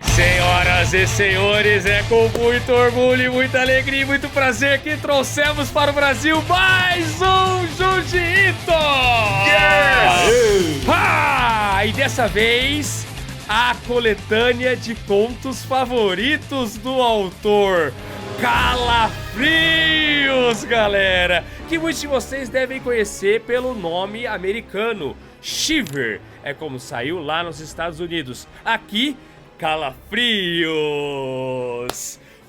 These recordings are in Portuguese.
Senhoras e senhores, é com muito orgulho e muita alegria e muito prazer que trouxemos para o Brasil mais um Jiu-Jitsu! Yes! E dessa vez, a coletânea de contos favoritos do autor, Calafrios, galera! Que muitos de vocês devem conhecer pelo nome americano, Shiver. É como saiu lá nos Estados Unidos. Aqui, Calafrios!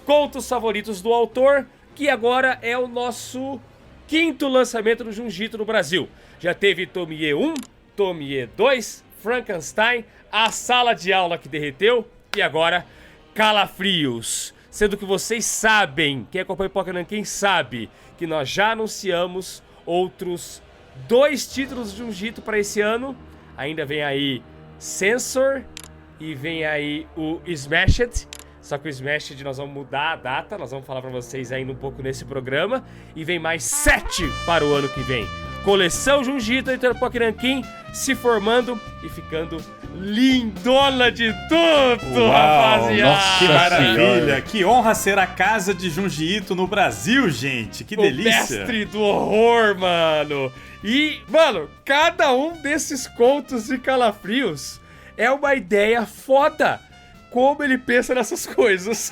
Contos favoritos do autor, que agora é o nosso quinto lançamento do Jiu-Jitsu no Brasil. Já teve Tomie 1, Tomie 2, Frankenstein, A Sala de Aula que Derreteu e agora Calafrios. Sendo que vocês sabem, quem acompanha o Pokémon, quem sabe, que nós já anunciamos outros 2 títulos de Jiu-Jitsu para esse ano. Ainda vem aí Sensor e vem aí o Smashed. Só que o Smashed nós vamos mudar a data, nós vamos falar pra vocês ainda um pouco nesse programa. E vem mais 7 para o ano que vem. Coleção Jiu-Jitsu Editora Pokérankin se formando e ficando lindona de tudo, rapaziada! Nossa, que maravilha! Que honra ser a casa de Jiu-Jitsu no Brasil, gente! Que delícia! O mestre do horror, mano! E, mano, cada um desses contos de Calafrios é uma ideia foda. Como ele pensa nessas coisas.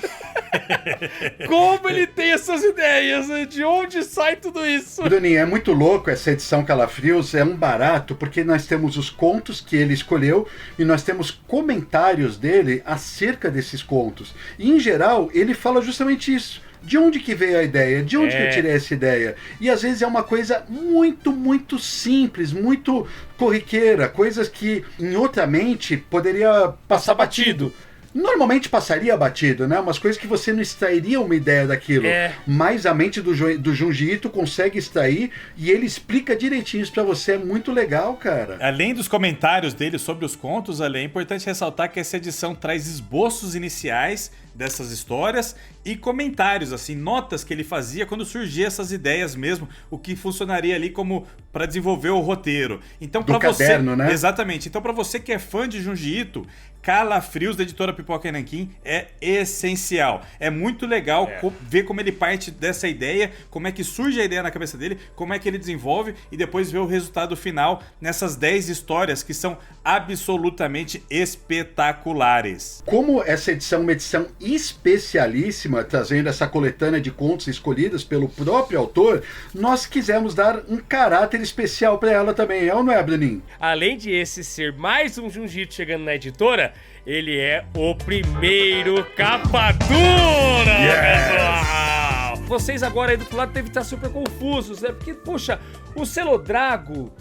Como ele tem essas ideias, né? De onde sai tudo isso? Bruninho, é muito louco essa edição Calafrios, é um barato, porque nós temos os contos que ele escolheu e nós temos comentários dele acerca desses contos. E, em geral, ele fala justamente isso. De onde que veio a ideia? De onde que eu tirei essa ideia? E às vezes é uma coisa muito, muito simples, muito corriqueira, coisas que em outra mente poderia passar batido. Normalmente passaria batido, né? Umas coisas que você não extrairia uma ideia daquilo. Mas a mente do Jiu-Jitsu consegue extrair e ele explica direitinho isso pra você. É muito legal, cara. Além dos comentários dele sobre os contos, é importante ressaltar que essa edição traz esboços iniciais dessas histórias e comentários, assim, notas que ele fazia quando surgiam essas ideias mesmo, o que funcionaria ali como para desenvolver o roteiro. Então, do caderno, né? Exatamente. Então, para você que é fã de Jiu-Jitsu, Calafrios da editora Pipoca e Nanquim é essencial. É muito legal ver como ele parte dessa ideia, como é que surge a ideia na cabeça dele, como é que ele desenvolve e depois ver o resultado final nessas 10 histórias que são absolutamente espetaculares. Como essa edição é uma edição especialíssima, trazendo essa coletânea de contos escolhidas pelo próprio autor, nós quisemos dar um caráter especial para ela também, é ou não é, Bruninho? Além de esse ser mais um Jiu-Jitsu chegando na editora, ele é o primeiro capa dura, pessoal! Vocês agora aí do outro lado devem estar super confusos, né? Porque, puxa, o Celodrago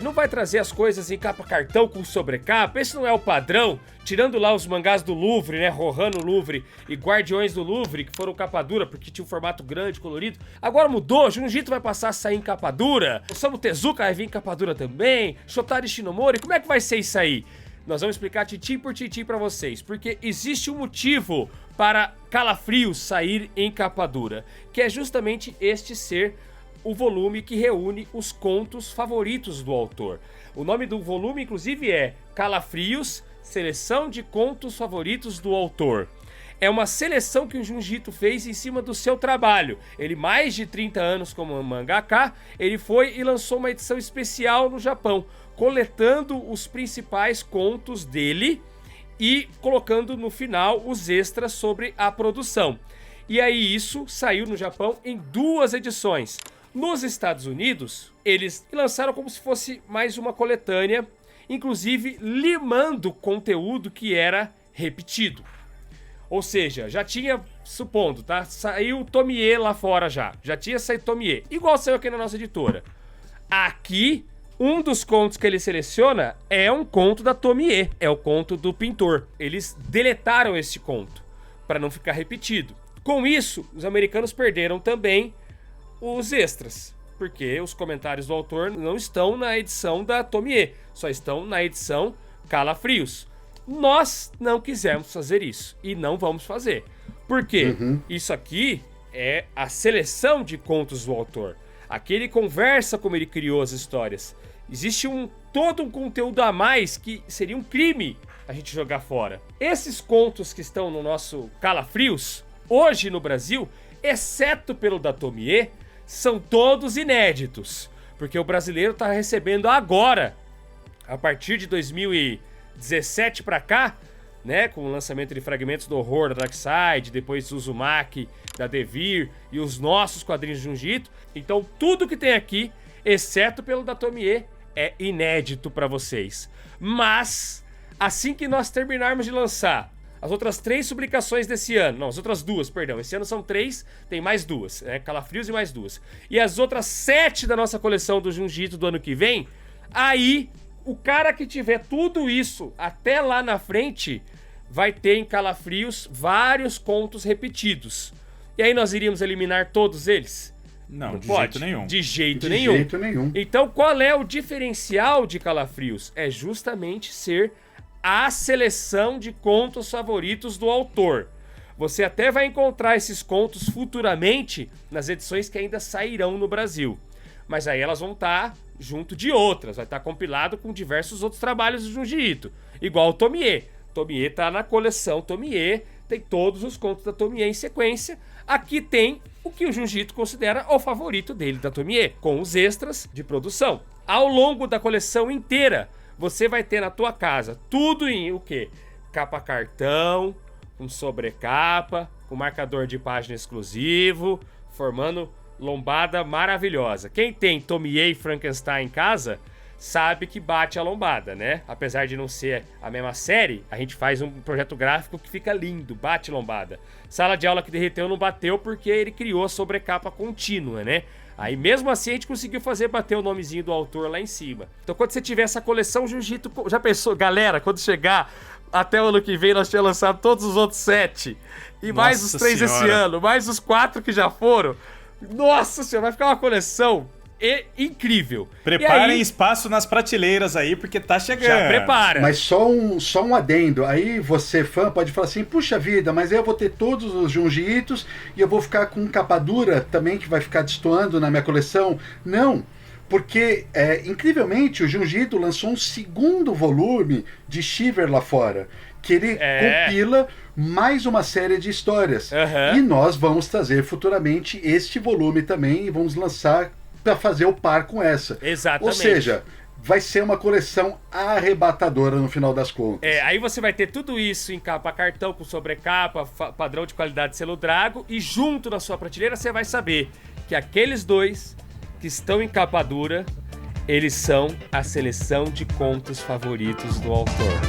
não vai trazer as coisas em capa cartão com sobrecapa, esse não é o padrão. Tirando lá os mangás do Louvre, né? Rohan no Louvre e Guardiões do Louvre, que foram capa dura porque tinha um formato grande, colorido. Agora mudou, Jiu-Jitsu vai passar a sair em capa dura. O Osamu Tezuka vai vir em capa dura também. Shotari Shinomori, como é que vai ser isso aí? Nós vamos explicar tintim por tintim pra vocês, porque existe um motivo para Calafrios sair em capa dura, que é justamente este ser o volume que reúne os contos favoritos do autor. O nome do volume, inclusive, é Calafrios, Seleção de Contos Favoritos do Autor. É uma seleção que o Jiu-Jitsu fez em cima do seu trabalho. Ele, mais de 30 anos como mangaka, ele foi e lançou uma edição especial no Japão, coletando os principais contos dele e colocando no final os extras sobre a produção. E aí isso saiu no Japão em 2 edições. Nos Estados Unidos, eles lançaram como se fosse mais uma coletânea, inclusive limando conteúdo que era repetido. Ou seja, já tinha, supondo, tá? Saiu Tomie lá fora já tinha saído Tomie, igual saiu aqui na nossa editora. Aqui, um dos contos que ele seleciona é um conto da Tomie, é o conto do pintor. Eles deletaram esse conto, para não ficar repetido. Com isso, os americanos perderam também os extras, porque os comentários do autor não estão na edição da Tomie, só estão na edição Calafrios. Nós não quisemos fazer isso e não vamos fazer. Por quê? Isso aqui é a seleção de contos do autor. Aqui ele conversa como ele criou as histórias. Existe todo um conteúdo a mais que seria um crime a gente jogar fora. Esses contos que estão no nosso Calafrios, hoje no Brasil, exceto pelo da Tomie, são todos inéditos. Porque o brasileiro tá recebendo agora, a partir de 2017 pra cá, né, com o lançamento de Fragmentos do Horror da Darkseid, depois Uzumaki, da Devir e os nossos quadrinhos de Junji Ito. Então tudo que tem aqui, exceto pelo da Tomie, é inédito pra vocês. Mas, assim que nós terminarmos de lançar as outras 3 publicações desse ano, não, as outras 2, perdão, esse ano são 3, tem mais 2, né, Calafrios e mais 2. E as outras 7 da nossa coleção do Junji Ito do ano que vem, aí o cara que tiver tudo isso até lá na frente vai ter em Calafrios vários contos repetidos. E aí nós iríamos eliminar todos eles? Não, de pode. jeito nenhum. De jeito De nenhum. jeito nenhum. Então qual é o diferencial de Calafrios? É justamente ser a seleção de contos favoritos do autor. Você até vai encontrar esses contos futuramente nas edições que ainda sairão no Brasil. Mas aí elas vão estar junto de outras, vai estar compilado com diversos outros trabalhos do Junji Ito. Igual o Tomie. Tomie tá na coleção Tomie, tem todos os contos da Tomie em sequência. Aqui tem o que o Junji Ito considera o favorito dele da Tomie, com os extras de produção. Ao longo da coleção inteira, você vai ter na tua casa tudo em o quê? Capa cartão, com sobrecapa, com marcador de página exclusivo, formando lombada maravilhosa. Quem tem Tomie e Frankenstein em casa sabe que bate a lombada, né? Apesar de não ser a mesma série, a gente faz um projeto gráfico que fica lindo, bate lombada. Sala de aula que derreteu não bateu porque ele criou a sobrecapa contínua, né? Aí mesmo assim a gente conseguiu fazer bater o nomezinho do autor lá em cima. Então quando você tiver essa coleção Junji Ito, já pensou, galera, quando chegar até o ano que vem nós tínhamos lançado todos os outros 7 e mais os 3 esse ano, mais os 4 que já foram. Nossa senhora, vai ficar uma coleção incrível. Preparem aí, espaço nas prateleiras aí, porque tá chegando. Já prepara. Mas só um adendo. Aí você, fã, pode falar assim, puxa vida, mas eu vou ter todos os Junji Itos e eu vou ficar com capa dura também, que vai ficar destoando na minha coleção. Não, porque, incrivelmente, o Junji Ito lançou um segundo volume de Shiver lá fora, que ele compila mais uma série de histórias. E nós vamos trazer futuramente este volume também e vamos lançar para fazer o par com essa. Exatamente. Ou seja, vai ser uma coleção arrebatadora no final das contas. Aí você vai ter tudo isso em capa cartão, com sobrecapa, padrão de qualidade selo Drago, e junto na sua prateleira você vai saber que aqueles 2 que estão em capa dura, eles são a seleção de contos favoritos do autor.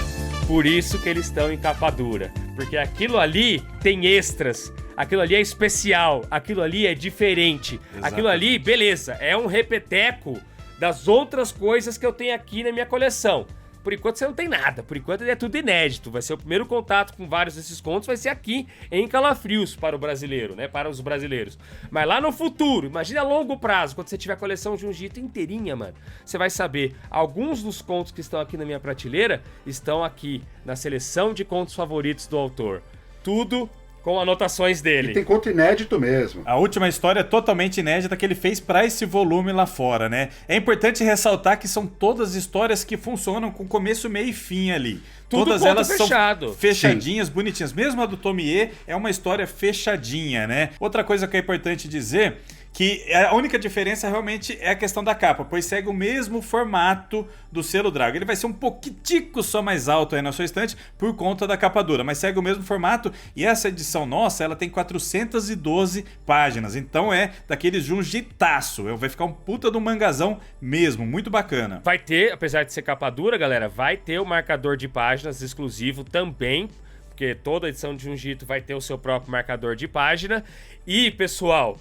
Por isso que eles estão em capa dura. Porque aquilo ali tem extras, aquilo ali é especial, aquilo ali é diferente. Exatamente. Aquilo ali, beleza, é um repeteco das outras coisas que eu tenho aqui na minha coleção. Por enquanto você não tem nada, por enquanto é tudo inédito. Vai ser o primeiro contato com vários desses contos, vai ser aqui em Calafrios para o brasileiro, né? Para os brasileiros. Mas lá no futuro, imagina a longo prazo, quando você tiver a coleção Junji Ito inteirinha, mano, você vai saber, alguns dos contos que estão aqui na minha prateleira estão aqui na seleção de contos favoritos do autor. Tudo com anotações dele. E tem conto inédito mesmo. A última história é totalmente inédita que ele fez para esse volume lá fora, né? É importante ressaltar que são todas histórias que funcionam com começo, meio e fim ali. Tudo todas elas fechado. São fechadinhas, sim, bonitinhas. Mesmo a do Tomie é uma história fechadinha, né? Outra coisa que é importante dizer, que a única diferença realmente é a questão da capa, pois segue o mesmo formato do selo Drago. Ele vai ser um pouquitico só mais alto aí na sua estante por conta da capa dura, mas segue o mesmo formato, e essa edição nossa, ela tem 412 páginas, então é daqueles Junjitaço, vai ficar um puta do mangazão mesmo, muito bacana. Vai ter, apesar de ser capa dura, galera, vai ter o marcador de páginas exclusivo também, porque toda edição de Junji Ito vai ter o seu próprio marcador de página. E, pessoal,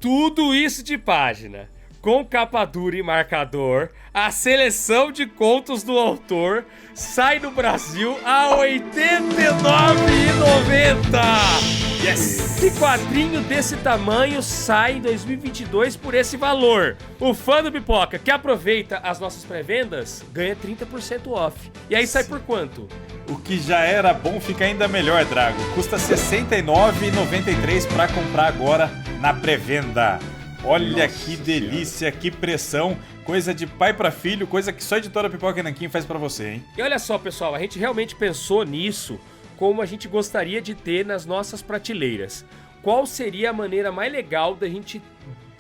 tudo isso de página, com capa dura e marcador, a seleção de contos do autor sai no Brasil a R$ 89,90! Yes! Que quadrinho desse tamanho sai em 2022 por esse valor? O fã do Pipoca que aproveita as nossas pré-vendas ganha 30% off. E aí sai por quanto? O que já era bom fica ainda melhor, Drago. Custa R$ 69,93 para comprar agora na pré-venda. Olha, nossa, que delícia, que pressão. coisa de pai pra filho, coisa que só a editora Pipoca e Nanquim faz pra você, hein? E olha só, pessoal, a gente realmente pensou nisso como a gente gostaria de ter nas nossas prateleiras. Qual seria a maneira mais legal da gente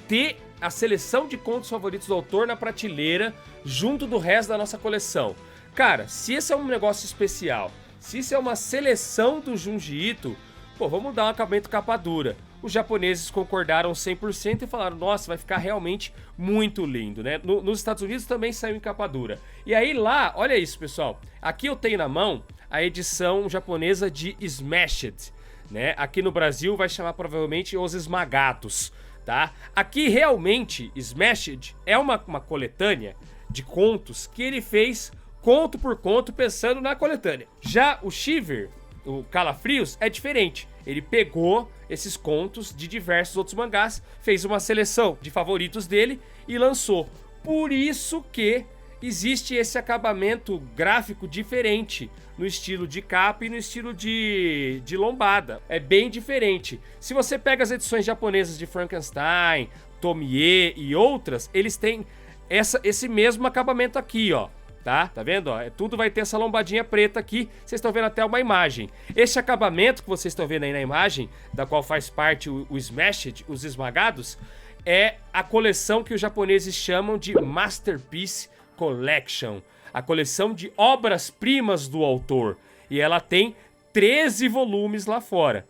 ter a seleção de contos favoritos do autor na prateleira junto do resto da nossa coleção? Cara, se esse é um negócio especial, se isso é uma seleção do Junji Ito, pô, vamos dar um acabamento capa dura. Os japoneses concordaram 100% e falaram, nossa, vai ficar realmente muito lindo, né? Nos Estados Unidos também saiu em capa dura. E aí lá, olha isso, pessoal. Aqui eu tenho na mão a edição japonesa de Smashed, né? Aqui no Brasil vai chamar provavelmente Os Esmagados, tá? Aqui realmente, Smashed é uma coletânea de contos que ele fez conto por conto pensando na coletânea. Já o Shiver, o Calafrios, é diferente. Ele pegou esses contos de diversos outros mangás, fez uma seleção de favoritos dele e lançou. Por isso que existe esse acabamento gráfico diferente no estilo de capa e no estilo de lombada. É bem diferente. Se você pega as edições japonesas de Frankenstein, Tomie e outras, eles têm esse mesmo acabamento aqui, ó. Tá vendo? Ó, tudo vai ter essa lombadinha preta aqui. Vocês estão vendo até uma imagem. Esse acabamento que vocês estão vendo aí na imagem, da qual faz parte o Smashed, os Esmagados, é a coleção que os japoneses chamam de Masterpiece Collection. A coleção de obras-primas do autor. E ela tem 13 volumes lá fora.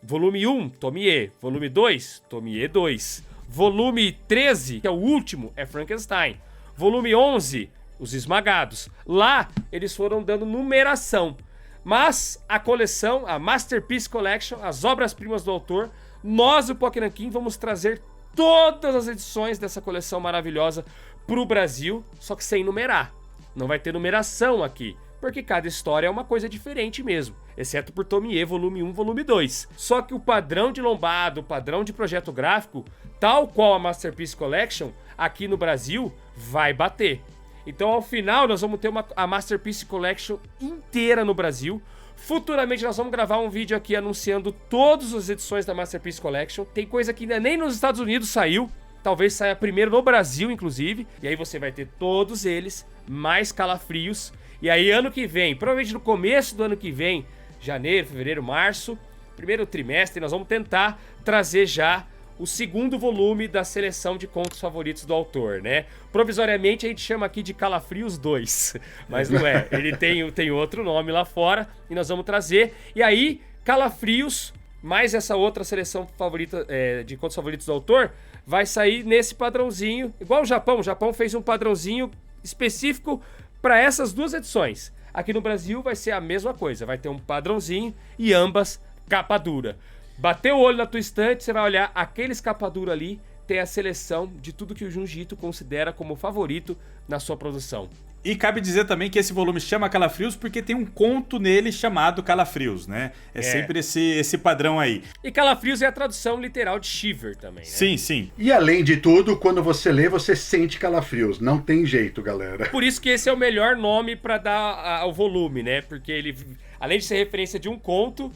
Volume 1, Tomie. Volume 2, Tomie 2. Volume 13, que é o último, é Frankenstein. Volume 11... Os Esmagados. Lá, eles foram dando numeração. Mas a coleção, a Masterpiece Collection, as obras-primas do autor, nós, o Pipoca e Nanquim, vamos trazer todas as edições dessa coleção maravilhosa pro Brasil, só que sem numerar. Não vai ter numeração aqui, porque cada história é uma coisa diferente mesmo, exceto por Tomie, volume 1, volume 2. Só que o padrão de lombado, o padrão de projeto gráfico, tal qual a Masterpiece Collection, aqui no Brasil, vai bater. Então, ao final, nós vamos ter a Masterpiece Collection inteira no Brasil. Futuramente, nós vamos gravar um vídeo aqui anunciando todas as edições da Masterpiece Collection. Tem coisa que ainda nem nos Estados Unidos saiu. Talvez saia primeiro no Brasil, inclusive. E aí você vai ter todos eles, mais Calafrios. E aí, ano que vem, provavelmente no começo do ano que vem, janeiro, fevereiro, março, primeiro trimestre, nós vamos tentar trazer já o segundo volume da seleção de contos favoritos do autor, né? Provisoriamente a gente chama aqui de Calafrios 2, mas não é. Ele tem outro nome lá fora e nós vamos trazer. E aí, Calafrios, mais essa outra seleção favorita de contos favoritos do autor, vai sair nesse padrãozinho, igual o Japão. O Japão fez um padrãozinho específico para essas duas edições. Aqui no Brasil vai ser a mesma coisa, vai ter um padrãozinho e ambas capa dura. Bateu o olho na tua estante, você vai olhar aqueles capa dura ali, tem a seleção de tudo que o Junji Ito considera como favorito na sua produção. E cabe dizer também que esse volume chama Calafrios porque tem um conto nele chamado Calafrios, né? É sempre esse padrão aí. E Calafrios é a tradução literal de Shiver também, né? Sim, sim. E além de tudo, quando você lê, você sente calafrios. Não tem jeito, galera. Por isso que esse é o melhor nome pra dar ao volume, né? Porque ele, além de ser referência de um conto,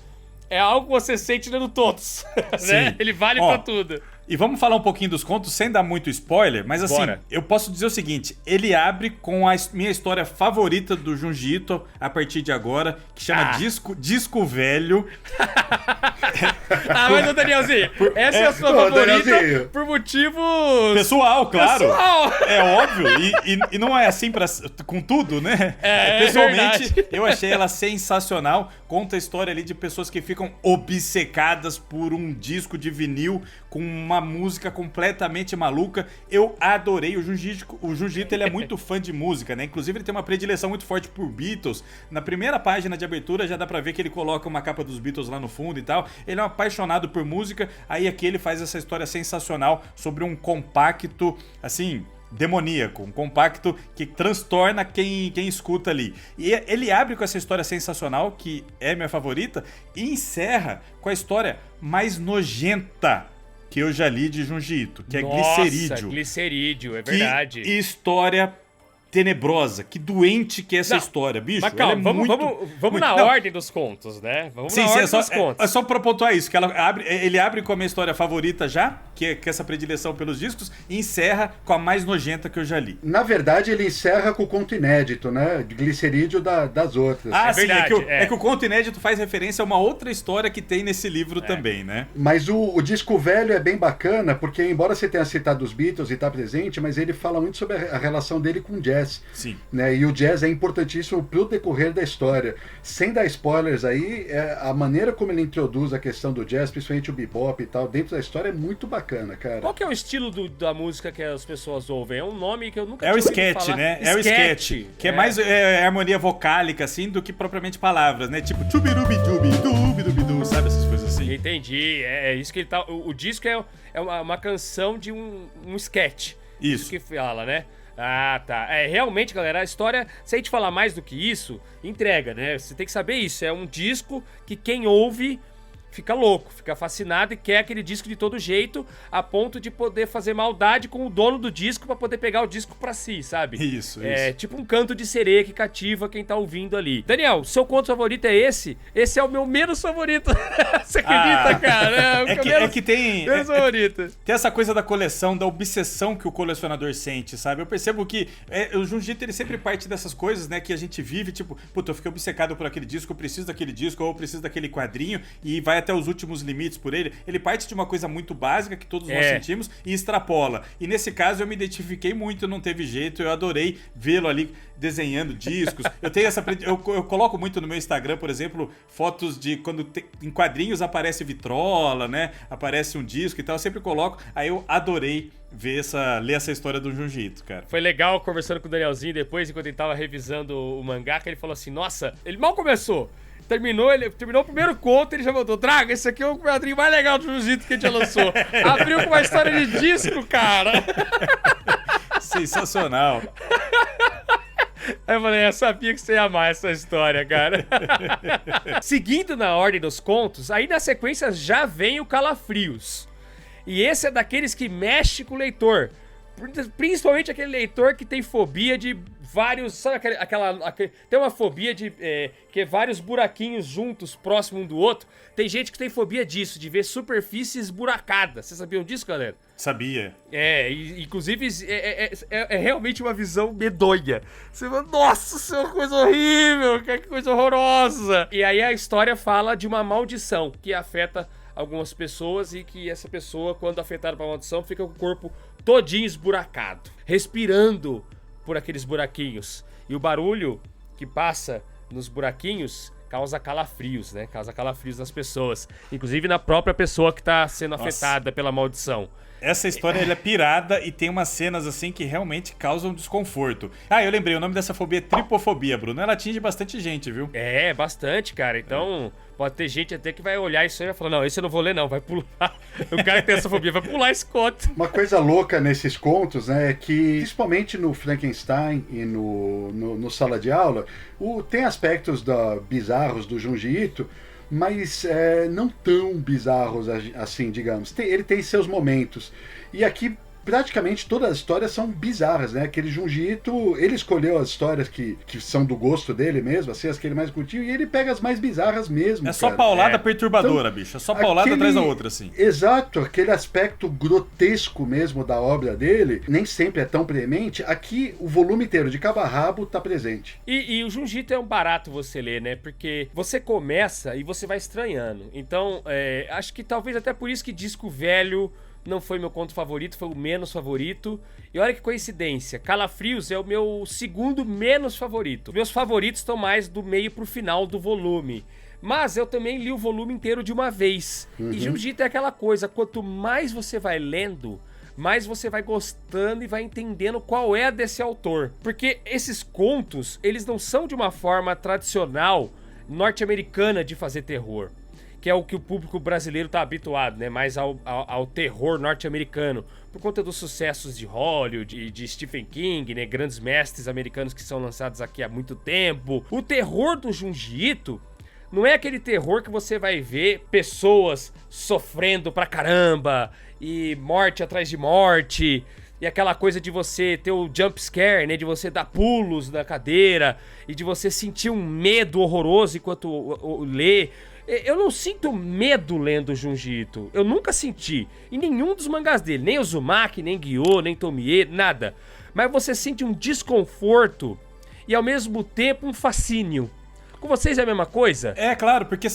é algo que você sente lendo todos, né? Ele vale pra tudo. E vamos falar um pouquinho dos contos sem dar muito spoiler, mas assim, Bora. Eu posso dizer o seguinte, ele abre com a minha história favorita do Junji Ito a partir de agora, que chama Disco Velho. Mas ô Danielzinho, essa é a sua favorita Danielzinho, por motivos... Pessoal, claro. Pessoal. É óbvio, e não é assim com tudo, né? Pessoalmente, verdade. eu achei ela sensacional. Conta a história ali de pessoas que ficam obcecadas por um disco de vinil com uma música completamente maluca. Eu adorei. O Junji Ito, ele é muito fã de música, né? Inclusive, ele tem uma predileção muito forte por Beatles. Na primeira página de abertura, já dá pra ver que ele coloca uma capa dos Beatles lá no fundo e tal. Ele é um apaixonado por música. Aí aqui ele faz essa história sensacional sobre um compacto, assim, demoníaco, um compacto que transtorna quem escuta ali. E ele abre com essa história sensacional, que é minha favorita, e encerra com a história mais nojenta que eu já li de Junji Ito, que é Glicerídeo. Glicerídeo, é verdade. Que história tenebrosa, que doente que é essa história, bicho. Mas calma, vamos na ordem dos contos, né? Vamos na ordem dos contos. É só pra pontuar isso, que ele abre com a minha história favorita já, que é essa predileção pelos discos, e encerra com a mais nojenta que eu já li. Na verdade, ele encerra com o conto inédito, né? De glicerídeo das outras. Ah, sim, verdade, é que o conto inédito faz referência a uma outra história que tem nesse livro também, né? Mas o disco velho é bem bacana, porque embora você tenha citado os Beatles e tá presente, mas ele fala muito sobre a relação dele com o jazz. Sim. Né? E o jazz é importantíssimo pro decorrer da história. Sem dar spoilers aí, a maneira como ele introduz a questão do jazz, principalmente o bebop e tal, dentro da história é muito bacana, cara. Qual que é o estilo da música que as pessoas ouvem? É um nome que eu nunca tinha ouvido falar. Né? É o sketch, que é mais harmonia vocálica, assim, do que propriamente palavras, né? Tipo, tubirubidubi, dubidubidu, sabe essas coisas assim? Entendi, é isso que ele tá... O disco é uma canção de um sketch. Isso que fala, né? Ah, tá. Realmente, galera, a história, se a gente falar mais do que isso, entrega, né? Você tem que saber isso. É um disco que quem ouve fica louco, fica fascinado e quer aquele disco de todo jeito, a ponto de poder fazer maldade com o dono do disco pra poder pegar o disco pra si, sabe? Isso. Tipo um canto de sereia que cativa quem tá ouvindo ali. Daniel, seu conto favorito é esse? Esse é o meu menos favorito. Você acredita, cara? É que tem... Menos favorito. Tem essa coisa da coleção, da obsessão que o colecionador sente, sabe? Eu percebo que o Junji Ito, ele sempre parte dessas coisas, né, que a gente vive, tipo, puta, eu fiquei obcecado por aquele disco, eu preciso daquele disco, ou eu preciso daquele quadrinho, e vai até os últimos limites por ele. Ele parte de uma coisa muito básica que todos nós sentimos e extrapola. E nesse caso eu me identifiquei muito, não teve jeito, eu adorei vê-lo ali desenhando discos. Eu tenho eu coloco muito no meu Instagram, por exemplo, fotos de quando em quadrinhos aparece vitrola, né? Aparece um disco e tal, eu sempre coloco. Aí eu adorei ler essa história do Junji Ito, cara. Foi legal conversando com o Danielzinho depois, enquanto ele tava revisando o mangá, que ele falou assim, nossa, ele mal começou. Terminou o primeiro conto, ele já voltou. Draga, esse aqui é o quadrinho mais legal do Jiu-Jitsu que a gente já lançou. Abriu com uma história de disco, cara. Sensacional. Aí eu falei, eu sabia que você ia amar essa história, cara. Seguindo na ordem dos contos, aí na sequência já vem o Calafrios. E esse é daqueles que mexe com o leitor. Principalmente aquele leitor que tem fobia de vários... Sabe tem uma fobia de... que é vários buraquinhos juntos, próximo um do outro. Tem gente que tem fobia disso, de ver superfícies buracadas. Vocês sabiam disso, galera? Sabia. Inclusive é realmente uma visão medonha. Você fala, nossa, isso é uma coisa horrível, que coisa horrorosa. E aí a história fala de uma maldição que afeta algumas pessoas e que essa pessoa, quando afetada por uma maldição, fica com o corpo todinho esburacado, respirando por aqueles buraquinhos. E o barulho que passa nos buraquinhos causa calafrios, né? Causa calafrios nas pessoas. Inclusive na própria pessoa que tá sendo afetada pela maldição. Essa história ela é pirada e tem umas cenas assim que realmente causam desconforto. Eu lembrei, o nome dessa fobia é tripofobia, Bruno. Ela atinge bastante gente, viu? Bastante, cara. Então, pode ter gente até que vai olhar isso aí e vai falar, não, esse eu não vou ler não, vai pular. O cara que tem essa fobia vai pular esse conto. Uma coisa louca nesses contos, né, é que, principalmente no Frankenstein e no Sala de Aula, tem aspectos bizarros do Junji Ito, mas não tão bizarros assim, digamos. Ele tem seus momentos. E aqui, praticamente todas as histórias são bizarras, né? Aquele Junji Ito, ele escolheu as histórias que são do gosto dele mesmo, assim, as que ele mais curtiu, e ele pega as mais bizarras mesmo. É só paulada perturbadora, então, bicho. É só paulada atrás da outra, assim. Exato, aquele aspecto grotesco mesmo da obra dele, nem sempre é tão premente. Aqui, o volume inteiro, de cabo a rabo, tá presente. E o Junji Ito é um barato você ler, né? Porque você começa e você vai estranhando. Então, acho que talvez até por isso que disco velho não foi meu conto favorito, foi o menos favorito. E olha que coincidência, Calafrios é o meu segundo menos favorito. Meus favoritos estão mais do meio pro final do volume. Mas eu também li o volume inteiro de uma vez. E Junji Ito é aquela coisa, quanto mais você vai lendo, mais você vai gostando e vai entendendo qual é a desse autor. Porque esses contos, eles não são de uma forma tradicional norte-americana de fazer terror, que é o que o público brasileiro tá habituado, né? Mais ao terror norte-americano, por conta dos sucessos de Hollywood e de Stephen King, né? Grandes mestres americanos que são lançados aqui há muito tempo. O terror do Junji Ito não é aquele terror que você vai ver pessoas sofrendo pra caramba e morte atrás de morte. e aquela coisa de você ter o jump scare, né? De você dar pulos na cadeira e de você sentir um medo horroroso enquanto lê. Eu não sinto medo lendo Junji Ito. Eu nunca senti. Em nenhum dos mangás dele. Nem Uzumaki, nem Gyo, nem Tomie, nada. Mas você sente um desconforto e ao mesmo tempo um fascínio. Com vocês é a mesma coisa? É, claro, porque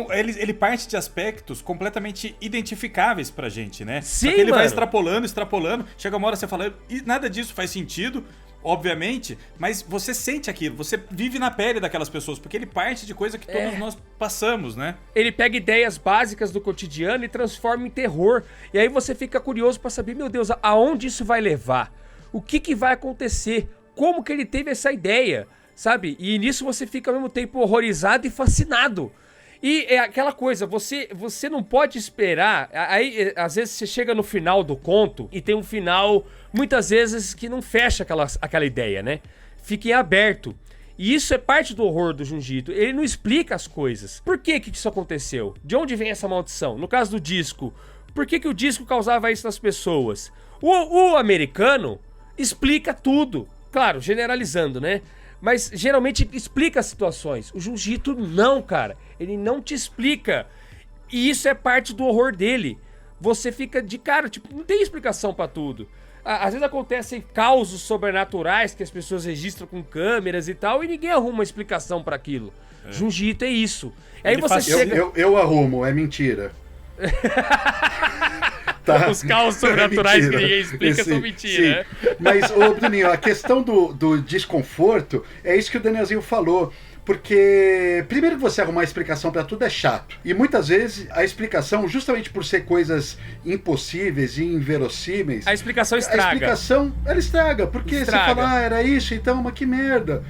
ele parte de aspectos completamente identificáveis pra gente, né? Sim, Só que ele vai mano. extrapolando, chega uma hora você fala, e nada disso faz sentido, obviamente, mas você sente aquilo, você vive na pele daquelas pessoas, porque ele parte de coisa que todos nós passamos, né? Ele pega ideias básicas do cotidiano e transforma em terror. E aí você fica curioso pra saber, meu Deus, aonde isso vai levar? O que vai acontecer? Como que ele teve essa ideia? Sabe? E nisso você fica ao mesmo tempo horrorizado e fascinado. E é aquela coisa, você não pode esperar. Aí, às vezes, você chega no final do conto e tem um final, muitas vezes, que não fecha aquela ideia, né? Fica em aberto. E isso é parte do horror do Junji Ito. Ele não explica as coisas. Por que isso aconteceu? De onde vem essa maldição? No caso do disco, por que o disco causava isso nas pessoas? O americano explica tudo. Claro, generalizando, né? Mas geralmente explica as situações. O Junji Ito não, cara. Ele não te explica. E isso é parte do horror dele. Você fica de cara, tipo, não tem explicação pra tudo. Às vezes acontecem causos sobrenaturais que as pessoas registram com câmeras e tal, e ninguém arruma uma explicação pra aquilo. Junji Ito é isso. Aí você chega... eu arrumo, é mentira. Tá. Os caos sobrenaturais que ninguém explica são mentira. Sim. Mas, ô Bruninho, a questão do desconforto é isso que o Danielzinho falou. Porque, primeiro que você arrumar explicação pra tudo é chato. E muitas vezes a explicação, justamente por ser coisas impossíveis e inverossímeis... A explicação estraga. A explicação, ela estraga. Porque Estraga. você fala, era isso, então, mas que merda.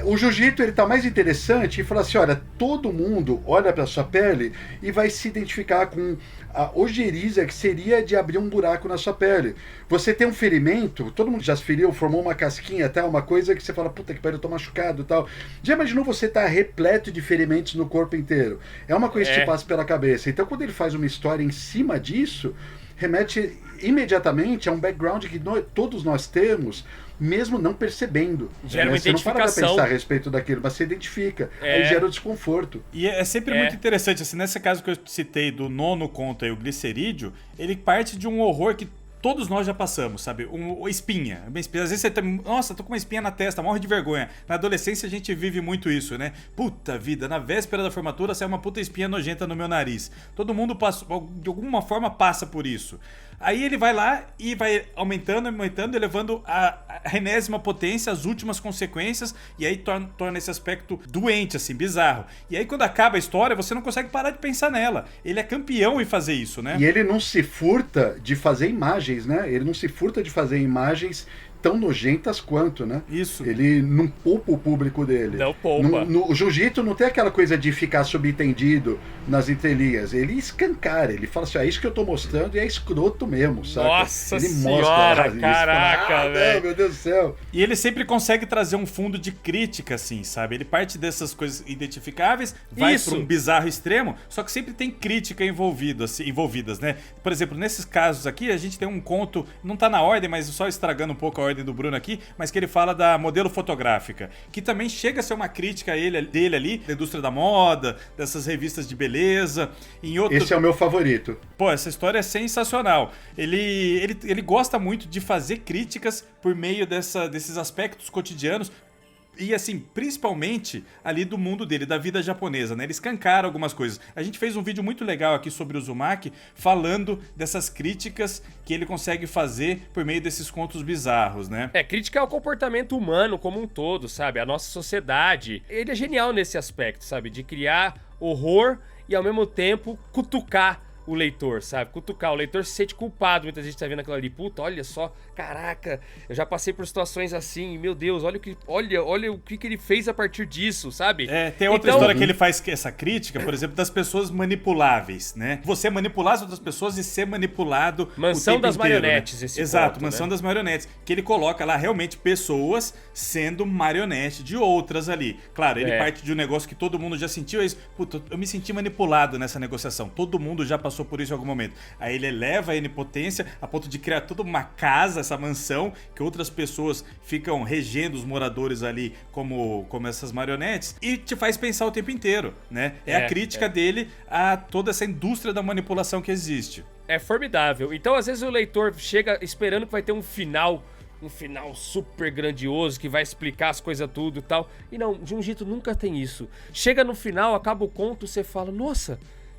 O Jiu-Jitsu, ele tá mais interessante e fala assim, olha, todo mundo olha pra sua pele e vai se identificar com a ojeriza que seria de abrir um buraco na sua pele. Você tem um ferimento, todo mundo já se feriu, formou uma casquinha até, uma coisa que você fala, puta que pariu, eu tô machucado e tal. Já imaginou você estar repleto de ferimentos no corpo inteiro? É uma coisa que te passa pela cabeça. Então quando ele faz uma história em cima disso, remete imediatamente a um background que todos nós temos, mesmo não percebendo. Gera uma você não para pra identificação. pensar a respeito daquilo, mas você identifica. Aí gera o desconforto. E é sempre muito interessante, assim, nesse caso que eu citei do nono conto aí, o Glicerídeo, ele parte de um horror que todos nós já passamos, sabe? Uma espinha. Às vezes você tá, nossa, tô com uma espinha na testa, morre de vergonha. Na adolescência a gente vive muito isso, né? Puta vida, na véspera da formatura saiu uma puta espinha nojenta no meu nariz. Todo mundo passa, de alguma forma passa por isso. Aí ele vai lá e vai aumentando, elevando a enésima potência, as últimas consequências, e aí torna esse aspecto doente, assim, bizarro. E aí quando acaba a história, você não consegue parar de pensar nela. Ele é campeão em fazer isso, né? E ele não se furta de fazer imagens, né? Ele não se furta de fazer imagens tão nojentas quanto, né? Isso. Ele não poupa o público dele. Não poupa. O Jiu-Jitsu não tem aquela coisa de ficar subentendido nas entrelinhas. Ele escancara, ele fala assim, isso que eu tô mostrando e é escroto mesmo, sabe? Nossa ele senhora, isso, caraca, velho. Meu Deus do céu. E ele sempre consegue trazer um fundo de crítica, assim, sabe? Ele parte dessas coisas identificáveis, vai para um bizarro extremo, só que sempre tem crítica envolvidas, né? Por exemplo, nesses casos aqui, a gente tem um conto, não tá na ordem, mas só estragando um pouco a ordem do Bruno aqui, mas que ele fala da modelo fotográfica, que também chega a ser uma crítica dele ali, da indústria da moda, dessas revistas de beleza. Esse é o meu favorito. Pô, essa história é sensacional. Ele gosta muito de fazer críticas por meio desses aspectos cotidianos. E assim, principalmente ali do mundo dele, da vida japonesa, né? Ele escancara algumas coisas. A gente fez um vídeo muito legal aqui sobre o Uzumaki, falando dessas críticas que ele consegue fazer por meio desses contos bizarros, né? Crítica ao comportamento humano como um todo, sabe? A nossa sociedade. Ele é genial nesse aspecto, sabe? De criar horror e ao mesmo tempo cutucar o leitor, sabe? Cutucar. O leitor se sente culpado. Muita gente tá vendo aquilo ali. Puta, olha só. Caraca, eu já passei por situações assim. Meu Deus, olha o que ele fez a partir disso, sabe? Tem outra história que ele faz essa crítica, por exemplo, das pessoas manipuláveis, né? Você manipular as outras pessoas e ser manipulado Mansão o tempo das inteiro, marionetes, né? esse Exato, ponto, Mansão né? das marionetes. Que ele coloca lá realmente pessoas sendo marionete de outras ali. Claro, ele parte de um negócio que todo mundo já sentiu. É isso. Puta, eu me senti manipulado nessa negociação. Todo mundo já passou passou por isso em algum momento. Aí ele eleva a onipotência a ponto de criar toda uma casa, essa mansão, que outras pessoas ficam regendo os moradores ali como essas marionetes, e te faz pensar o tempo inteiro, né? É a crítica dele a toda essa indústria da manipulação que existe. É formidável. Então, às vezes, o leitor chega esperando que vai ter um final super grandioso, que vai explicar as coisas tudo e tal. E não, Junji Ito nunca tem isso. Chega no final, acaba o conto, você fala, nossa,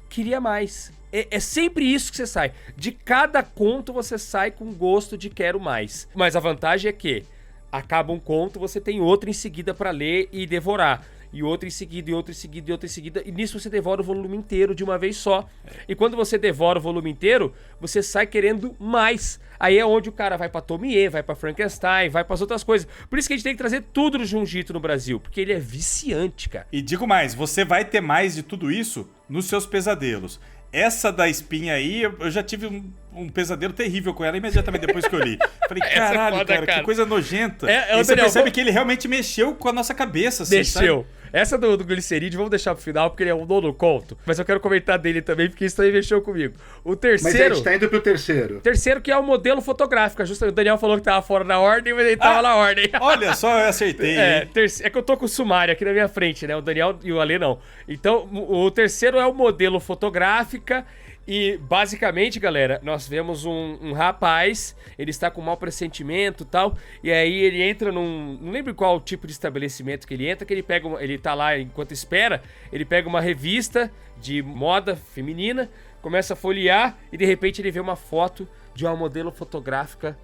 queria mais. É sempre isso que você sai. De cada conto você sai com gosto de quero mais. Mas a vantagem é que acaba um conto, você tem outro em seguida pra ler e devorar. E outro em seguida, e outro em seguida, e outro em seguida. E nisso você devora o volume inteiro de uma vez só. E quando você devora o volume inteiro, você sai querendo mais. Aí é onde o cara vai pra Tomie, vai pra Frankenstein, vai pras outras coisas. Por isso que a gente tem que trazer tudo do Junji Ito no Brasil. Porque ele é viciante, cara. E digo mais, você vai ter mais de tudo isso nos seus pesadelos. Essa da espinha aí, eu já tive um pesadelo terrível com ela imediatamente depois que eu li. Falei, caralho, foda, cara, que coisa nojenta. E você Daniel, percebe que ele realmente mexeu com a nossa cabeça, assim, Mexeu. sabe? Essa do glicerídeo, vamos deixar pro final, porque ele é um nono conto. Mas eu quero comentar dele também, porque isso também mexeu comigo. O terceiro... Mas a gente tá indo pro terceiro. Terceiro, que é o modelo fotográfico. Justamente o Daniel falou que tava fora da ordem, mas ele tava na ordem. Olha só, eu acertei. É que eu tô com o sumário aqui na minha frente, né? O Daniel e o Ale não. Então, o terceiro é o modelo fotográfica. E, basicamente, galera, nós vemos um rapaz, ele está com mau pressentimento e tal, e aí ele entra não lembro qual tipo de estabelecimento que ele entra, que ele tá lá enquanto espera, ele pega uma revista de moda feminina, começa a folhear, e de repente ele vê uma foto de uma modelo fotográfica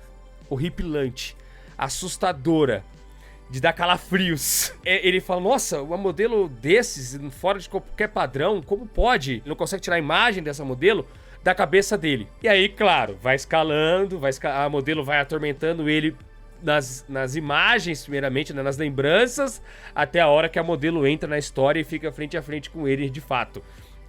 horripilante, assustadora, de dar calafrios. Ele fala, nossa, uma modelo desses, fora de qualquer padrão, como pode? Ele não consegue tirar a imagem dessa modelo da cabeça dele. E aí, claro, vai escalando, a modelo vai atormentando ele nas imagens, primeiramente, né, nas lembranças, até a hora que a modelo entra na história e fica frente a frente com ele de fato.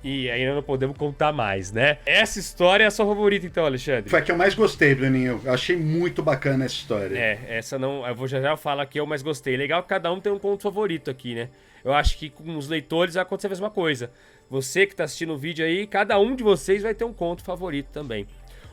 E ainda não podemos contar mais, né? Essa história é a sua favorita, então, Alexandre? Foi a que eu mais gostei, Bruninho. Eu achei muito bacana essa história. Essa não... Eu vou já falar que eu mais gostei. Legal que cada um tem um conto favorito aqui, né? Eu acho que com os leitores vai acontecer a mesma coisa. Você que tá assistindo o vídeo aí, cada um de vocês vai ter um conto favorito também.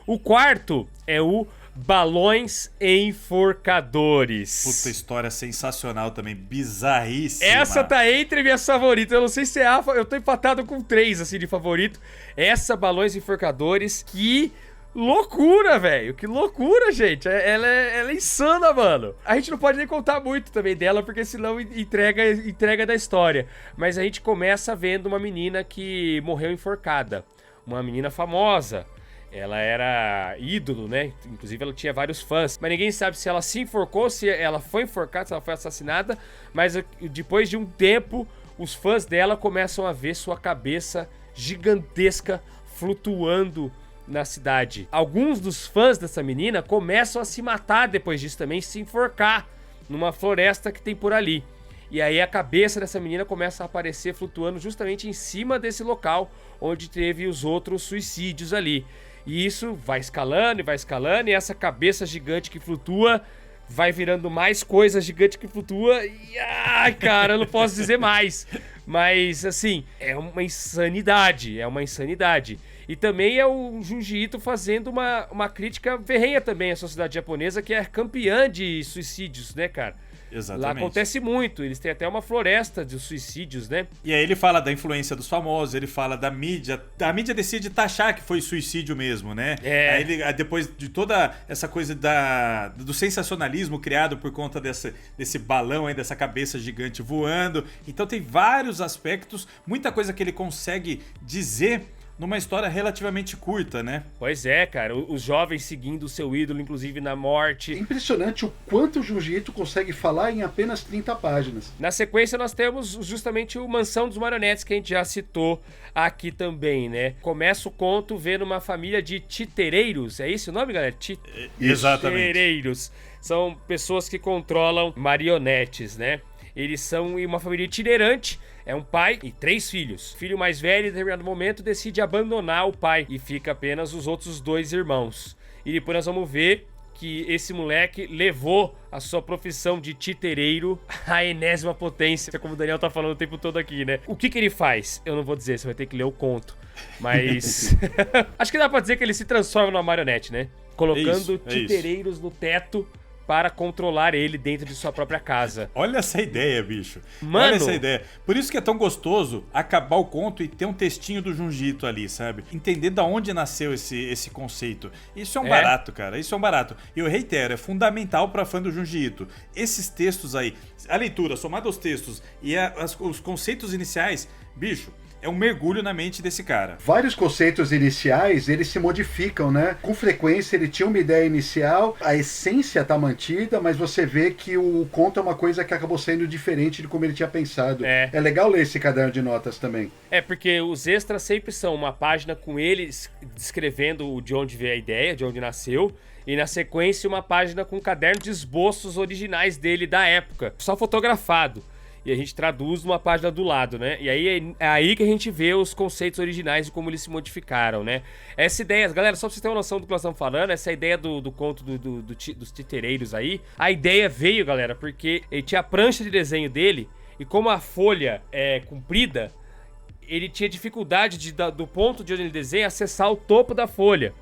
O quarto é o Balões Enforcadores. Puta, história sensacional também, bizarríssima. Essa tá entre minhas favoritas. Eu não sei se é eu tô empatado com 3, assim, de favorito. Essa, Balões Enforcadores, que loucura, velho. Que loucura, gente. Ela é insana, mano. A gente não pode nem contar muito também dela, porque senão entrega da história. Mas a gente começa vendo uma menina que morreu enforcada. Uma menina famosa. Ela era ídolo, né? Inclusive ela tinha vários fãs. Mas ninguém sabe se ela se enforcou, se ela foi enforcada, se ela foi assassinada. Mas depois de um tempo, os fãs dela começam a ver sua cabeça gigantesca flutuando na cidade. Alguns dos fãs dessa menina começam a se matar depois disso também, se enforcar numa floresta que tem por ali. E aí a cabeça dessa menina começa a aparecer flutuando justamente em cima desse local onde teve os outros suicídios ali. E isso vai escalando e essa cabeça gigante que flutua vai virando mais coisa gigante que flutua. E, ai, cara, eu não posso dizer mais. Mas, assim, é uma insanidade, E também é o Junji Ito fazendo uma crítica ferrenha também à sociedade japonesa, que é campeã de suicídios, né, cara? Exatamente. Lá acontece muito, eles têm até uma floresta de suicídios, né? E aí ele fala da influência dos famosos, ele fala da mídia. A mídia decide taxar que foi suicídio mesmo, né? Aí depois de toda essa coisa do sensacionalismo criado por conta desse balão aí, dessa cabeça gigante voando. Então tem vários aspectos, muita coisa que ele consegue dizer numa história relativamente curta, né? Pois é, cara. Os jovens seguindo o seu ídolo, inclusive na morte. É impressionante o quanto o Junji Ito consegue falar em apenas 30 páginas. Na sequência, nós temos justamente o Mansão dos Marionetes, que a gente já citou aqui também, né? Começa o conto vendo uma família de titereiros. É esse o nome, galera? Exatamente. Titereiros. São pessoas que controlam marionetes, né? Eles são uma família itinerante. É um pai e 3 filhos. O filho mais velho, em determinado momento, decide abandonar o pai e fica apenas os outros 2 irmãos. E depois nós vamos ver que esse moleque levou a sua profissão de titereiro à enésima potência, como o Daniel tá falando o tempo todo aqui, né? O que ele faz? Eu não vou dizer, você vai ter que ler o conto. Mas acho que dá pra dizer que ele se transforma numa marionete, né? Colocando titereiros no teto para controlar ele dentro de sua própria casa. Olha essa ideia, bicho. Mano, olha essa ideia. Por isso que é tão gostoso acabar o conto e ter um textinho do Junji Ito ali, sabe? Entender da onde nasceu esse conceito. Isso é um barato, cara. Isso é um barato. E eu reitero, é fundamental para fã do Junji Ito. Esses textos aí, a leitura somada aos textos e os conceitos iniciais, bicho, é um mergulho na mente desse cara. Vários conceitos iniciais, eles se modificam, né? Com frequência ele tinha uma ideia inicial, a essência tá mantida, mas você vê que o conto é uma coisa que acabou sendo diferente de como ele tinha pensado. É legal ler esse caderno de notas também. Porque os extras sempre são uma página com ele descrevendo de onde veio a ideia, de onde nasceu, e na sequência uma página com um caderno de esboços originais dele da época, só fotografado. E a gente traduz numa página do lado, né? E aí é aí que a gente vê os conceitos originais e como eles se modificaram, né? Essa ideia, galera, só pra vocês terem uma noção do que nós estamos falando, essa ideia do conto dos titereiros aí, a ideia veio, galera, porque ele tinha a prancha de desenho dele, e como a folha é comprida, ele tinha dificuldade do ponto de onde ele desenha acessar o topo da folha.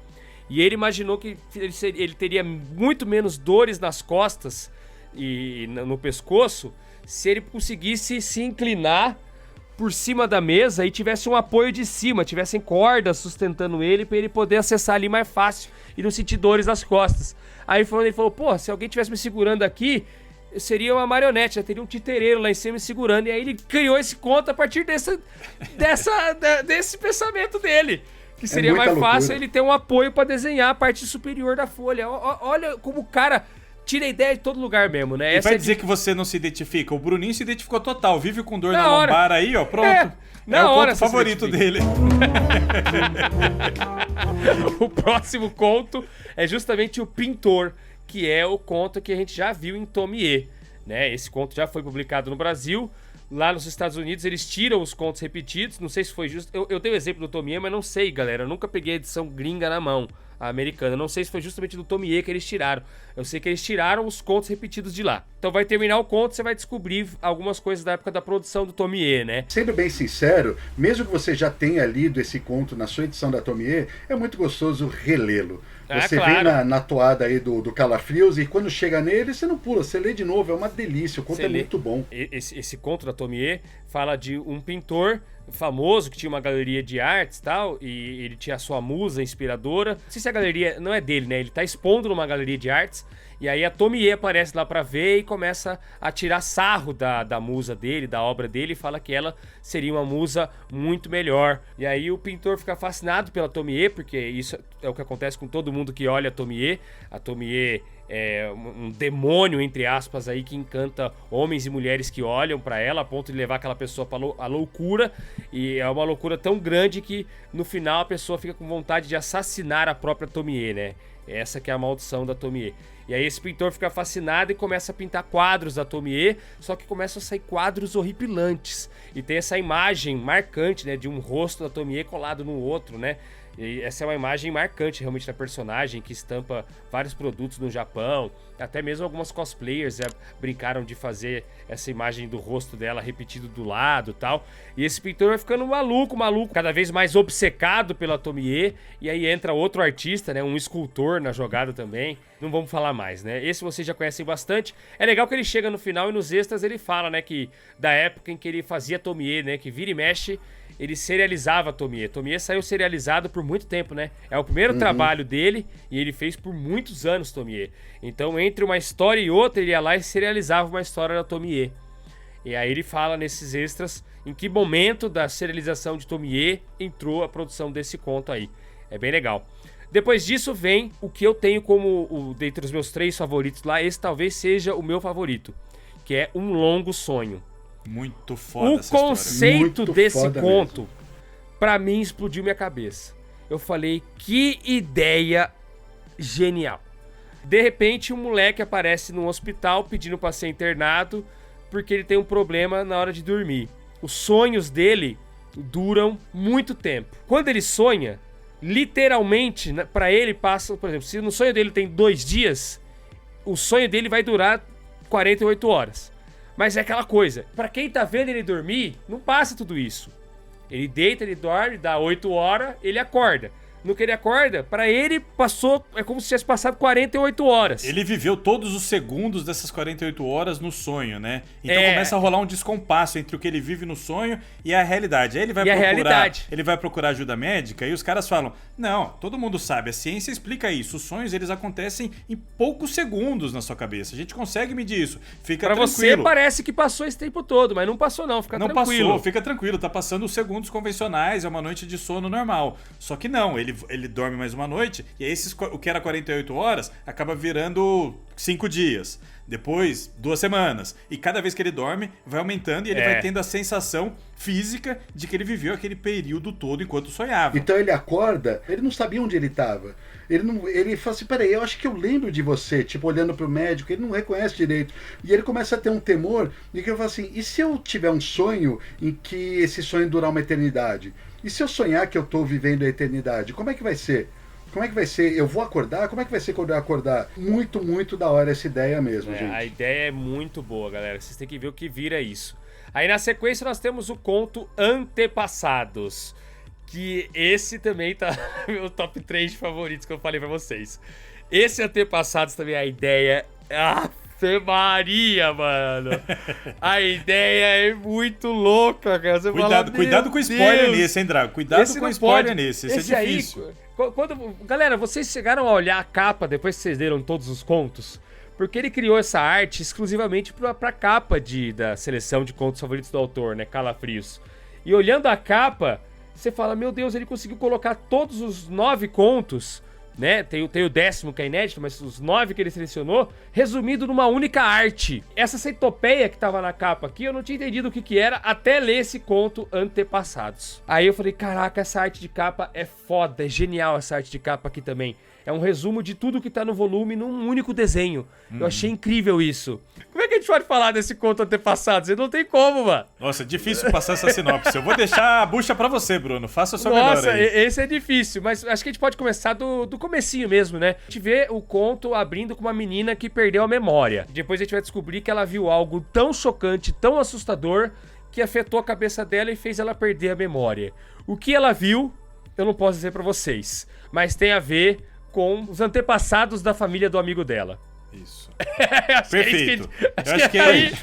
E ele imaginou que ele teria muito menos dores nas costas e no pescoço se ele conseguisse se inclinar por cima da mesa e tivesse um apoio de cima, tivessem cordas sustentando ele para ele poder acessar ali mais fácil e não sentir dores nas costas. Aí ele falou, pô, se alguém tivesse me segurando aqui, seria uma marionete, já teria um titereiro lá em cima me segurando. E aí ele criou esse conto a partir desse pensamento dele. Que seria mais fácil ele ter um apoio para desenhar a parte superior da folha. Olha como o cara tira a ideia de todo lugar mesmo, né? E vai dizer que você não se identifica. O Bruninho se identificou total. Vive com dor na lombar aí, ó. Pronto. É o conto favorito dele. O próximo conto é justamente o Pintor, que é o conto que a gente já viu em Tomie, né? Esse conto já foi publicado no Brasil. Lá nos Estados Unidos eles tiram os contos repetidos. Não sei se foi justo. Eu dei o exemplo do Tomie, mas não sei, galera. Eu nunca peguei a edição gringa na mão, a americana. Não sei se foi justamente do Tomie que eles tiraram. Eu sei que eles tiraram os contos repetidos de lá. Então vai terminar o conto, você vai descobrir algumas coisas da época da produção do Tomie, né? Sendo bem sincero, mesmo que você já tenha lido esse conto na sua edição da Tomie, é muito gostoso relê-lo. Você vê na toada aí do Calafrios e quando chega nele, você não pula, você lê de novo, é uma delícia, o conto é muito bom. Esse conto da Tomie fala de um pintor famoso que tinha uma galeria de artes e tal, e ele tinha a sua musa inspiradora. Não sei se a galeria não é dele, né? Ele tá expondo numa galeria de artes, e aí a Tomie aparece lá pra ver e começa a tirar sarro da musa dele, da obra dele, e fala que ela seria uma musa muito melhor. E aí o pintor fica fascinado pela Tomie, porque isso é o que acontece com todo mundo que olha a Tomie. A Tomie é um demônio, entre aspas, aí que encanta homens e mulheres que olham pra ela, a ponto de levar aquela pessoa à loucura. E é uma loucura tão grande que no final a pessoa fica com vontade de assassinar a própria Tomie, né? Essa que é a maldição da Tomie. E aí esse pintor fica fascinado e começa a pintar quadros da Tomie, só que começam a sair quadros horripilantes. E tem essa imagem marcante, né, de um rosto da Tomie colado no outro, né? E essa é uma imagem marcante realmente da personagem, que estampa vários produtos no Japão. Até mesmo algumas cosplayers brincaram de fazer essa imagem do rosto dela repetido do lado e tal. E esse pintor vai ficando maluco, cada vez mais obcecado pela Tomie. E aí entra outro artista, né, um escultor na jogada também. Não vamos falar mais, né? Esse vocês já conhecem bastante. É legal que ele chega no final e nos extras ele fala, né, que da época em que ele fazia Tomie, né, que vira e mexe ele serializava a Tomie. Tomie saiu serializado por muito tempo, né? É o primeiro trabalho dele e ele fez por muitos anos Tomie. Então, entre uma história e outra, ele ia lá e serializava uma história da Tomie. E aí ele fala nesses extras em que momento da serialização de Tomie entrou a produção desse conto aí. É bem legal. Depois disso vem o que eu tenho como, dentre os meus 3 favoritos lá, esse talvez seja o meu favorito, que é Um Longo Sonho. Muito foda essa história. O conceito desse conto, pra mim, explodiu minha cabeça. Eu falei, que ideia genial. De repente, um moleque aparece num hospital pedindo pra ser internado porque ele tem um problema na hora de dormir. Os sonhos dele duram muito tempo. Quando ele sonha, literalmente, pra ele passa, por exemplo, se no sonho dele tem 2 dias, o sonho dele vai durar 48 horas. Mas é aquela coisa, pra quem tá vendo ele dormir, não passa tudo isso. Ele deita, ele dorme, dá 8 horas, ele acorda. No que ele acorda, pra ele passou, é como se tivesse passado 48 horas. Ele viveu todos os segundos dessas 48 horas no sonho, né? Então começa a rolar um descompasso entre o que ele vive no sonho e a realidade. Aí ele vai procurar ajuda médica e os caras falam, não, todo mundo sabe, a ciência explica isso. Os sonhos, eles acontecem em poucos segundos na sua cabeça. A gente consegue medir isso. Fica pra tranquilo. Você parece que passou esse tempo todo, mas não passou não, fica tranquilo. Não passou, fica tranquilo. Tá passando os segundos convencionais, é uma noite de sono normal. Só que não, ele dorme mais uma noite, e aí o que era 48 horas acaba virando 5 dias. Depois, 2 semanas. E cada vez que ele dorme, vai aumentando e ele vai tendo a sensação física de que ele viveu aquele período todo enquanto sonhava. Então ele acorda, ele não sabia onde ele estava. Ele fala assim, peraí, eu acho que eu lembro de você, tipo, olhando pro médico, ele não reconhece direito. E ele começa a ter um temor, e que eu falo assim, e se eu tiver um sonho em que esse sonho durar uma eternidade? E se eu sonhar que eu tô vivendo a eternidade, como é que vai ser? Como é que vai ser? Eu vou acordar? Como é que vai ser quando eu acordar? Muito, muito da hora essa ideia mesmo, gente. A ideia é muito boa, galera. Vocês têm que ver o que vira isso. Aí na sequência nós temos o conto Antepassados, que esse também tá no meu top 3 de favoritos que eu falei pra vocês. Esse Antepassados também, a ideia... Ave Maria, mano. A ideia é muito louca, cara. Você cuidado com o spoiler nesse, hein, Drago? Cuidado com o spoiler nesse. Esse é difícil. Galera, vocês chegaram a olhar a capa depois que vocês leram todos os contos? Porque ele criou essa arte exclusivamente pra capa da seleção de contos favoritos do autor, né? Calafrios. E olhando a capa, você fala, meu Deus, ele conseguiu colocar todos os 9 contos, né? Tem o 10º que é inédito, mas os 9 que ele selecionou, resumido numa única arte. Essa centopeia que tava na capa aqui, eu não tinha entendido o que era até ler esse conto Antepassados. Aí eu falei, caraca, essa arte de capa é foda, é genial essa arte de capa aqui também. É um resumo de tudo que tá no volume num único desenho. Eu achei incrível isso. Como é que a gente pode falar desse conto Antepassados? Não tem como, mano. Nossa, é difícil passar essa sinopse. Eu vou deixar a bucha pra você, Bruno. Faça o seu melhor aí. Nossa, esse é difícil, mas acho que a gente pode começar do comecinho mesmo, né? A gente vê o conto abrindo com uma menina que perdeu a memória. Depois a gente vai descobrir que ela viu algo tão chocante, tão assustador, que afetou a cabeça dela e fez ela perder a memória. O que ela viu, eu não posso dizer pra vocês, mas tem a ver com os antepassados da família do amigo dela. Isso. Perfeito. Acho que é isso.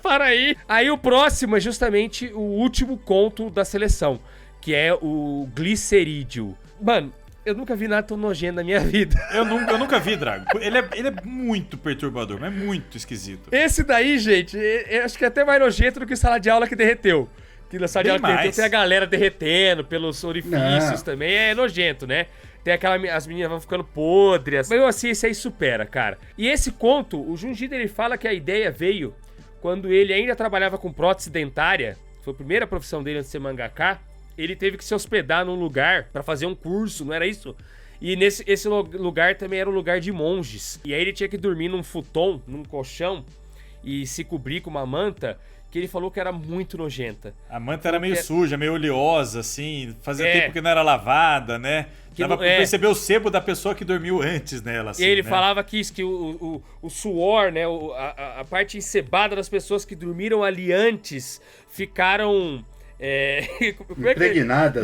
Para aí. Aí o próximo é justamente o último conto da seleção, que é o Glicerídeo. Mano, eu nunca vi nada tão nojento na minha vida. Eu nunca vi, Drago. Ele é muito perturbador, mas muito esquisito. Esse daí, gente, eu acho que é até mais nojento do que sala de aula que derreteu. Que na sala de aula que derreteu tem a galera derretendo pelos orifícios também. É nojento, né? Tem as meninas vão ficando podres. Mas assim, esse aí supera, cara. E esse conto, o Junji ele fala que a ideia veio quando ele ainda trabalhava com prótese dentária. Foi a primeira profissão dele antes de ser mangaka. Ele teve que se hospedar num lugar pra fazer um curso, não era isso? E esse lugar também era um lugar de monges. E aí ele tinha que dormir num futon, num colchão, e se cobrir com uma manta, que ele falou que era muito nojenta. A manta era meio suja, meio oleosa, assim. Fazia tempo que não era lavada, né? Dava pra perceber o sebo da pessoa que dormiu antes nela, assim, e ele falava que isso, que o suor, né? A parte encebada das pessoas que dormiram ali antes ficaram...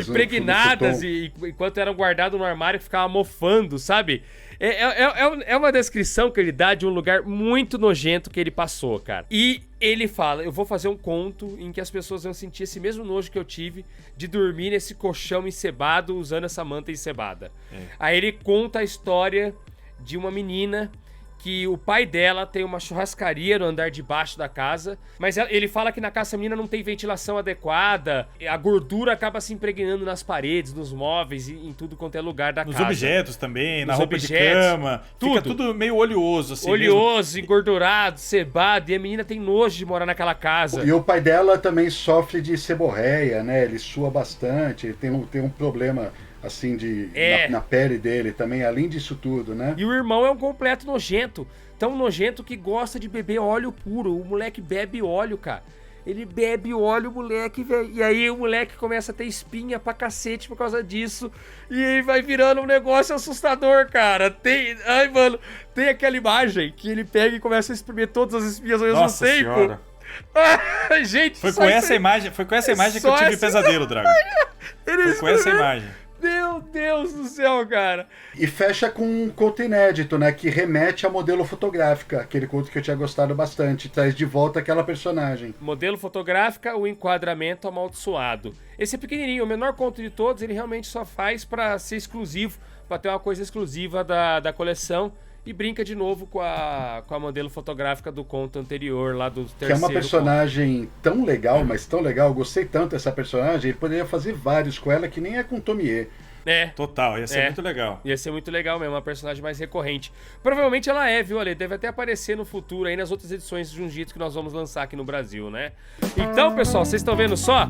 impregnadas e enquanto eram guardadas no armário ficava mofando, sabe? É uma descrição que ele dá de um lugar muito nojento que ele passou, cara. E ele fala, eu vou fazer um conto em que as pessoas vão sentir esse mesmo nojo que eu tive de dormir nesse colchão encebado usando essa manta encebada. Aí ele conta a história de uma menina que o pai dela tem uma churrascaria no andar de baixo da casa, mas ele fala que na casa da menina não tem ventilação adequada, a gordura acaba se impregnando nas paredes, nos móveis, em tudo quanto é lugar da casa. Nos objetos também, na roupa de cama, fica tudo meio oleoso assim. Oleoso, engordurado, cebado, e a menina tem nojo de morar naquela casa. E o pai dela também sofre de seborreia, né? Ele sua bastante, ele tem um problema... assim, na pele dele também, além disso tudo, né? E o irmão é um completo nojento. Tão nojento que gosta de beber óleo puro. O moleque bebe óleo, cara. Ele bebe o óleo, o moleque, velho. E aí o moleque começa a ter espinha pra cacete por causa disso. E aí vai virando um negócio assustador, cara. Ai, mano, tem aquela imagem que ele pega e começa a exprimir todas as espinhas ao mesmo tempo. Senhora. Gente, foi com essa imagem que eu tive pesadelo, Drago. Foi com essa imagem. Meu Deus do céu, cara. E fecha com um conto inédito, né? Que remete a modelo fotográfica. Aquele conto que eu tinha gostado bastante. Traz de volta aquela personagem. Modelo fotográfica, o enquadramento amaldiçoado. Esse é pequenininho, o menor conto de todos. Ele realmente só faz pra ser exclusivo. Pra ter uma coisa exclusiva da coleção. E brinca de novo com a modelo fotográfica do conto anterior, lá do terceiro. Que é uma personagem tão legal, mas tão legal. Eu gostei tanto dessa personagem. Ele poderia fazer vários com ela, que nem é com Tomie. É. Total, ia ser muito legal. Ia ser muito legal mesmo, uma personagem mais recorrente. Provavelmente ela é, viu, Ale? Deve até aparecer no futuro aí nas outras edições de Junjitsu que nós vamos lançar aqui no Brasil, né? Então, pessoal, vocês estão vendo só?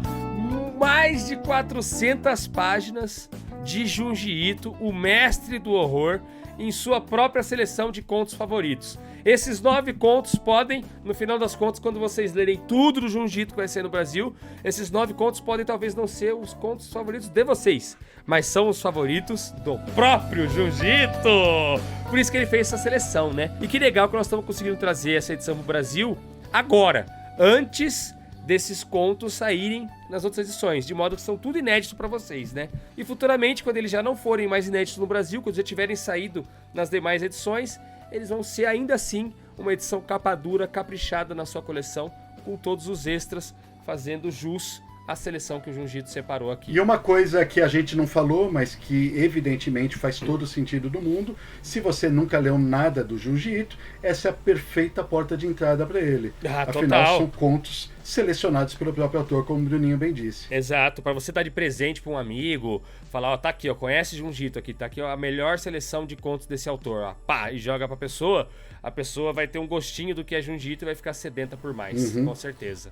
Mais de 400 páginas de Junji Ito, o mestre do horror, em sua própria seleção de contos favoritos. Esses 9 contos podem, no final das contas, quando vocês lerem tudo do Junji Ito que vai ser no Brasil, esses 9 contos podem talvez não ser os contos favoritos de vocês, mas são os favoritos do próprio Junji Ito. Por isso que ele fez essa seleção, né? E que legal que nós estamos conseguindo trazer essa edição pro Brasil agora, antes desses contos saírem nas outras edições, de modo que são tudo inédito pra vocês, né? E futuramente, quando eles já não forem mais inéditos no Brasil, quando já tiverem saído nas demais edições, eles vão ser ainda assim uma edição capa dura, caprichada na sua coleção, com todos os extras, fazendo jus à seleção que o Junji Ito separou aqui. E uma coisa que a gente não falou, mas que evidentemente faz todo o sentido do mundo, se você nunca leu nada do Junji Ito, essa é a perfeita porta de entrada para ele. Afinal, total. são contos selecionados pelo próprio autor, como o Bruninho bem disse. Exato, para você dar de presente para um amigo, falar, ó, tá aqui, ó, conhece Junji Ito aqui, tá aqui ó, a melhor seleção de contos desse autor, ó, pá, e joga pra pessoa, a pessoa vai ter um gostinho do que é Junji Ito e vai ficar sedenta por mais, com certeza.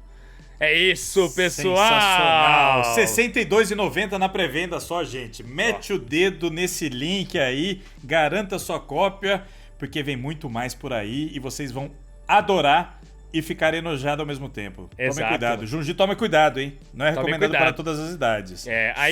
É isso, pessoal! Sensacional! R$ 62,90 na pré-venda só, gente. Mete o dedo nesse link aí, garanta sua cópia, porque vem muito mais por aí e vocês vão adorar e ficar enojado ao mesmo tempo. Exato. Tome cuidado. Junji, tome cuidado, hein? Não é recomendado para todas as idades.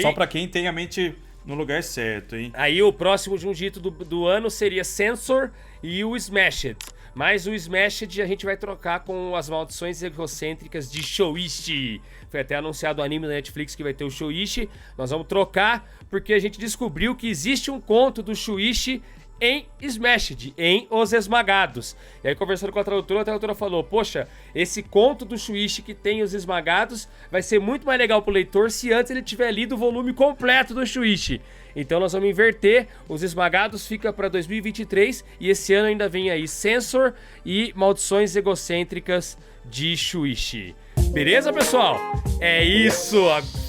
Só para quem tem a mente no lugar certo, hein? Aí o próximo Junji Ito do ano seria Censor e o Smashed. Mas o Smashed a gente vai trocar com as maldições egocêntricas de Shouichi. Foi até anunciado o anime da Netflix que vai ter o Shouichi. Nós vamos trocar porque a gente descobriu que existe um conto do Shouichi em Smashed, em Os Esmagados. E aí, conversando com a tradutora falou, poxa, esse conto do Shouichi que tem Os Esmagados vai ser muito mais legal pro leitor se antes ele tiver lido o volume completo do Shouichi. Então nós vamos inverter, Os Esmagados fica para 2023 e esse ano ainda vem aí Censor e Maldições Egocêntricas de Shouichi. Beleza, pessoal? É isso!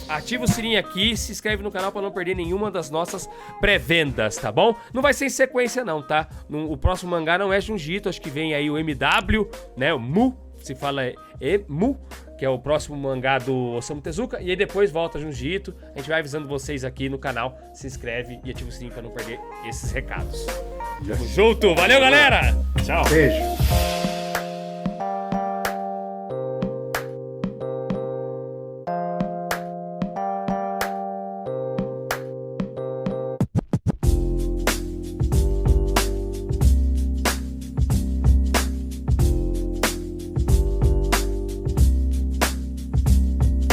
Ativa o sininho aqui, se inscreve no canal para não perder nenhuma das nossas pré-vendas, tá bom? Não vai ser em sequência não, tá? O próximo mangá não é Junji Ito, acho que vem aí o MW, né? O Mu, se fala Mu, que é o próximo mangá do Osamu Tezuka, e aí depois volta Junji Ito. A gente vai avisando vocês aqui no canal, se inscreve e ativa o sininho para não perder esses recados. Tamo junto, valeu galera! Tchau! Beijo!